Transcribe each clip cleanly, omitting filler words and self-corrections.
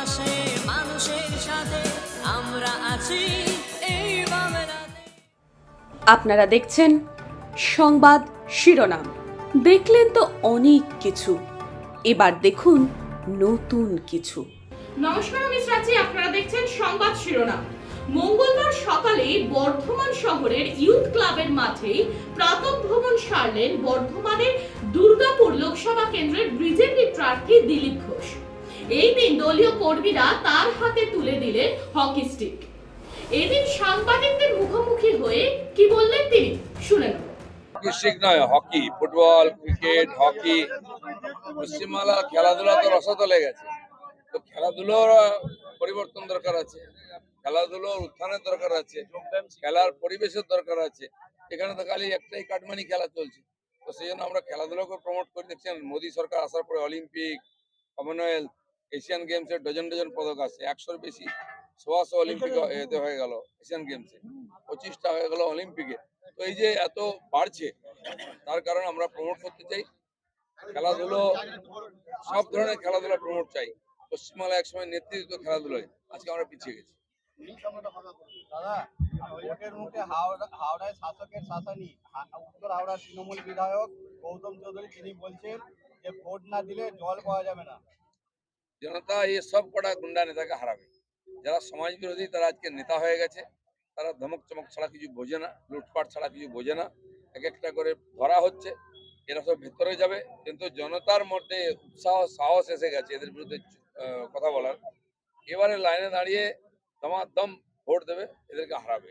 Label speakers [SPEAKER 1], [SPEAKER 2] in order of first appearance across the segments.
[SPEAKER 1] পাশে মানুষের সাথে আমরা আছি এই বাংলাতে।
[SPEAKER 2] আপনারা দেখছেন সংবাদ শিরোনাম। দেখলেন তো অনেক কিছু, এবার দেখুন নতুন কিছু।
[SPEAKER 3] নমস্কার, আমি শ্রাচি। আপনারা দেখছেন সংবাদ শিরোনাম। মঙ্গলবার সকালে বর্ধমান শহরের ইউথ ক্লাবের মাঠে প্রাতঃভ্রমণ সারলেন বর্ধমানের দুর্গাপুর লোকসভা কেন্দ্রের বিজেপি প্রার্থী দিলীপ ঘোষ। এই দিন দলীয় কর্মীরা তার হাতে তুলে দিলেন হকি স্টিক। এদিন সাংবাদিকদের মুখোমুখি হয়ে কি বললেন তিনি, শুনে নেব।
[SPEAKER 4] স্টিক নয়, hockey, football, cricket, hockey. Paschimbangla খেলাধুলা তো রসতলে গেছে, তো খেলাধুলোর পরিবর্তন দরকার আছে, খেলাধুলোর উত্থানের দরকার আছে, খেলার পরিবেশের দরকার আছে। এখানে তো খালি একটাই কাটমানি খেলা চলছে, তো সেই জন্য আমরা খেলাধুলোকে প্রমোট করে দেখছেন। মোদী সরকার আসার পরে অলিম্পিক, কমনওয়েলথ, এশিয়ান গেমসের ডজন ডজন পদক আছে, 100-র বেশি। 100 অলিম্পিক এতে হয়ে গেল, এশিয়ান গেমসে 25টা হয়ে গেল অলিম্পিকে। তো এই যে এত বাড়ছে, তার কারণে আমরা প্রমোট করতে চাই খেলাধুলো, সব ধরনের খেলাধুলা প্রমোট চাই। পশ্চিমবাংলা একসময় নেতৃত্ব খেলাধুলায়, আজকে আমরা পিছিয়ে গেছি।
[SPEAKER 5] দাদা, ভোটের মুখে হাওড়ায় শাসকের শাসানি। উত্তর হাওড়ার তৃণমূল বিধায়ক গৌতম চৌধুরী তিনি বলছেন যে ভোট না দিলে জল পাওয়া যাবে না।
[SPEAKER 4] জনতা এই সব কটা গুন্ডা নেতাকে হারাবে। যারা সমাজ বিরোধী তারা আজকে নেতা হয়ে গেছে। তারা ধমক চমক ছাড়া কিছু বোঝে না, লুটপাট ছাড়া কিছু বোঝে না। এক একটা করে ধরা হচ্ছে, এরা সব ভেতরে যাবে। কিন্তু জনতার মধ্যে উৎসাহ সাহস এসে গেছে এদের বিরুদ্ধে কথা বলার। এবারে লাইনে দাঁড়িয়ে দমাদম ভোট দেবে, এদেরকে হারাবে।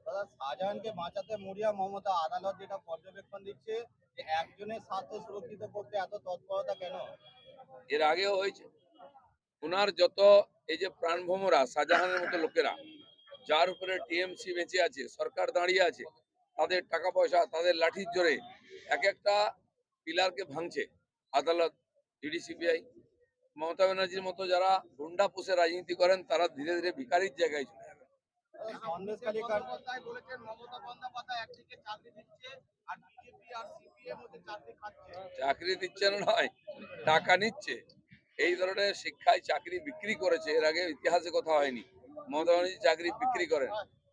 [SPEAKER 5] দাদা, শাহজাহানকে বাঁচাতে মরিয়া মমতা। আদালত যেটা পর্যবেক্ষণ দিচ্ছে যে একজনের স্বার্থ সুরক্ষিত করতে এত তৎপরতা কেন?
[SPEAKER 4] এর আগেও হয়েছে। ওনার যত এই যে প্রাণভোমরা শাহজাহানের মতো লোকেরা, যার উপরে টিএমসি বেঁচে আছে, সরকার দাঁড়িয়ে আছে, তাদের টাকা পয়সা, তাদের লাঠির জোরে এক একটা পিলারকে ভাঙছে আদালত, ইডি, সিবিআই। মমতা ব্যানার্জির মতো যারা গুন্ডা পুষে রাজনীতি করেন, তারা ধীরে ধীরে ভিখারির জায়গায় চলে যাবে।
[SPEAKER 5] সন্দেশখালী
[SPEAKER 6] বলেছেন মমতা বন্দ্যোপাধ্যায় একদিকে চাকরি দিচ্ছে আর বিজেপি আর সিপিএম হচ্ছে চাকরি খাচ্ছে।
[SPEAKER 4] চাকরি দিচ্ছে না নয়, টাকা নিচ্ছে। এই ধরনের শিক্ষায় চাকরি বিক্রি করেছে, এর আগে ইতিহাসে কথা হয়নি। মমতা ব্যানার্জি চাকরি বিক্রি করেন,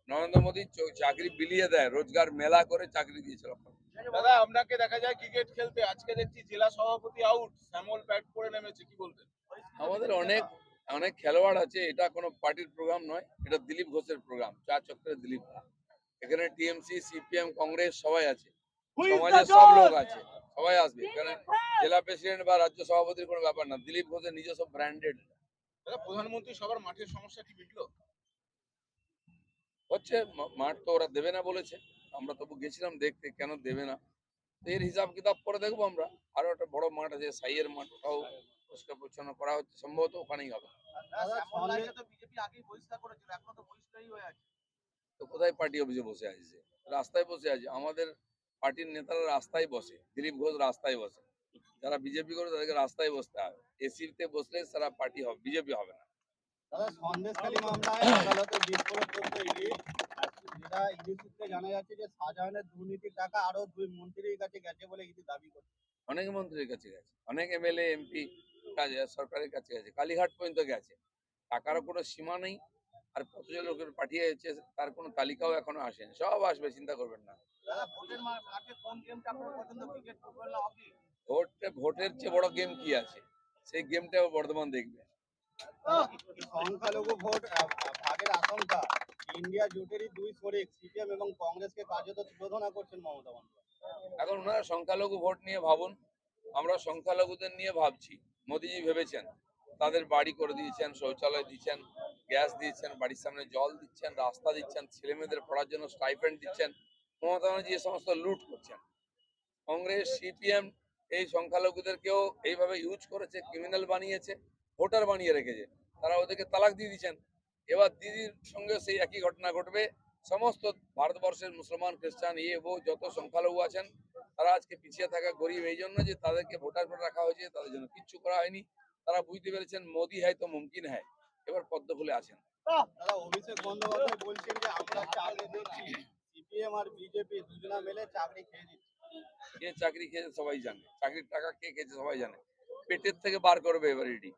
[SPEAKER 4] নরেন্দ্র মোদী চাকরি বিলিয়ে দেয়, রোজগার মেলা করে চাকরি দিয়েছিল।
[SPEAKER 6] দাদা, আপনাকে দেখা যায় ক্রিকেট খেলতে, আজকে দেখছি জেলা সভাপতি আউট, শ্যামল ব্যাট করে নেমেছে, কি বলবেন?
[SPEAKER 4] আমাদের অনেক অনেক খেলোয়াড় আছে, এটা কোনো পার্টির প্রোগ্রাম নয়, এটা দিলীপ ঘোষের প্রোগ্রাম, চা চক্রের দিলীপ ঘোষ। এখানে টিএমসি, সিপিএম, কংগ্রেস সবাই আছে, সমাজের সব লোক আছে, সবাই আসবে। এখানে জেলা প্রেসিডেন্ট বা রাজ্য সভাপতির কোনো ব্যাপার না, দিলীপ ঘোষের নিজস্ব ব্র্যান্ডেড।
[SPEAKER 6] দাদা, প্রধানমন্ত্রী সবার মাঠের সমস্যা কি মিটলো?
[SPEAKER 4] হচ্ছে, মাঠ তো ওরা দেবে না বলেছে, আমরা তবু গেছিলাম দেখতে, কেন দেবে না। তো এর হিসাব কিতাব করে দেখবো আমরা। আরো একটা বড় মাঠ আছে, সাইয়ের মাঠ, ওটাও পরিষ্কার পরিচ্ছন্ন করা হচ্ছে, সম্ভবত ওখানেই হবে।
[SPEAKER 6] বিজেপি আগেই বহিষ্কার করেছিল, এখনো তো বহিষ্কারই হয়ে আছে।
[SPEAKER 4] তো কোথায় পার্টি অফিসে বসে আছে? সে রাস্তায় বসে আছে। আমাদের পার্টির নেতারা রাস্তায় বসে, দিলীপ ঘোষ রাস্তায় বসে। যারা বিজেপি করে তাদেরকে রাস্তায় বসতে হবে। এসিতে বসলে সারা পার্টি হবে, বিজেপি হবে না।
[SPEAKER 5] দাদা, সন্দেশখালী মামলায় আদালতে বিস্ফোরক তথ্য ইডি। যেটা ইডি সূত্রে জানা যাচ্ছে যে শাহজাহানের দুর্নীতির টাকা আরো 2 মন্ত্রীর কাছে গেছে বলে ইডি দাবি করছে।
[SPEAKER 4] অনেক মন্ত্রীর কাছে গেছে, অনেক এমএলএ এমপি কাজে সরকারের কাছে গেছে, কালীঘাট পর্যন্ত গেছে। টাকারও কোনো সীমা নেই। আর কতজন লোকের পাঠিয়েছে তার কোনো তালিকাও এখনো আসেনি, সব আসবে, চিন্তা করবেন না।
[SPEAKER 6] দাদা, ভোটের মাঠে কোন গেমটা আপনার পছন্দ, ক্রিকেট, ফুটবল না হকি?
[SPEAKER 4] ভোটের চেয়ে বড় গেম কি আছে? সেই গেমটাও বর্ধমান দেখবে।
[SPEAKER 5] সংখ্যালঘু ভোট ভাগের আশঙ্কা। ইন্ডিয়া জোটেরই 2 শরিক সিপিএম এবং কংগ্রেসকে কার্যত তুলোধনা করছেন মমতা বন্দ্যোপাধ্যায়।
[SPEAKER 4] এখন ওনারা সংখ্যালঘু ভোট নিয়ে ভাবুন, আমরা সংখ্যালঘুদের নিয়ে ভাবছি। মোদিজি ভেবেছেন, তাদের বাড়ি করে দিয়েছেন, শৌচালয় দিচ্ছেন, গ্যাস দিচ্ছেন, বাড়ির সামনে জল দিচ্ছেন, রাস্তা দিচ্ছেন, ছেলে মেয়েদের পড়ার জন্য স্টাইপেন্ড দিচ্ছেন। মমতা ব্যানার্জি এ সমস্ত লুট করছেন। কংগ্রেস, সিপিএম এই সংখ্যালঘুদেরকেও এইভাবে ইউজ করেছে, ক্রিমিনাল বানিয়েছে, ভোটার বানিয়ে রেখেছে। তারা ওদেরকে তালাক দিয়ে দিচ্ছেন। এবার দিদির সঙ্গে সেই একই ঘটনা ঘটবে। সমস্ত ভারতবর্ষের মুসলমান, খ্রিস্টান, যত সংখ্যালঘু আছেন, তারা আজকে পিছিয়ে থাকা গরিব এই জন্য যে তাদেরকে ভোটার করে রাখা হয়েছে, তাদের জন্য কিচ্ছু করা হয়নি। তারা বুঝতে পেরেছেন মোদি হয় তো মুমকিন হয়, এবার পদ্ম ফুলে আছেন।
[SPEAKER 5] দাদা, অভিষেক বন্দ্যোপাধ্যায় বলছেন যে আমরা চাকরি দিচ্ছি, সিপিএম আর বিজেপি দুজনা মিলে চাকরি খেয়ে দিচ্ছে।
[SPEAKER 4] কে চাকরি খেয়েছে সবাই জানে, চাকরির টাকা কে খেয়েছে সবাই জানে। পেটের থেকে বার করবে এবার ইডি।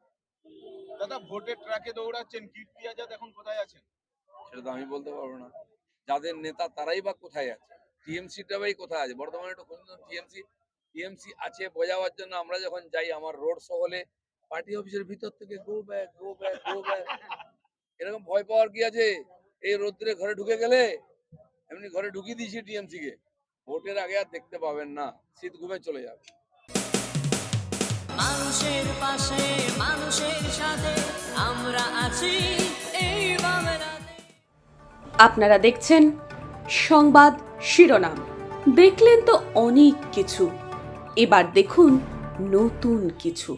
[SPEAKER 6] দাদা ভোটের ট্র্যাকে দৌড়াচ্ছেন, কীর্তি আজাদ এখন কোথায় আছেন?
[SPEAKER 4] সেটা তো আমি বলতে পারবো না। যাদের নেতা তারাই বা কোথায় আছে, টিএমসিটা বাই কোথায় আছে? বর্তমানে একটু খুঁজুন টিএমসি আছে বোঝাবার জন্য আমরা যখন যাই আমার রোড শো হলে পার্টি অফিসের ভিতর থেকে go back go back go back, এরকম ভয় পাওয়ার কি আছে? এই রোদ্রে ঘরে ঢুকে গেলে এমনি ঘরে ঢুকিয়ে দিয়েছি টিএমসি কে, ভোটের আগে আর দেখতে পাবেন না, শীত ঘুমে চলে যাবে।
[SPEAKER 1] মানুষের পাশে মানুষের সাথে আমরা আছি এই বাংলাতে।
[SPEAKER 2] আপনারা দেখছেন সংবাদ শিরোনাম। দেখলেন তো অনেক কিছু, এবার দেখুন নতুন কিছু।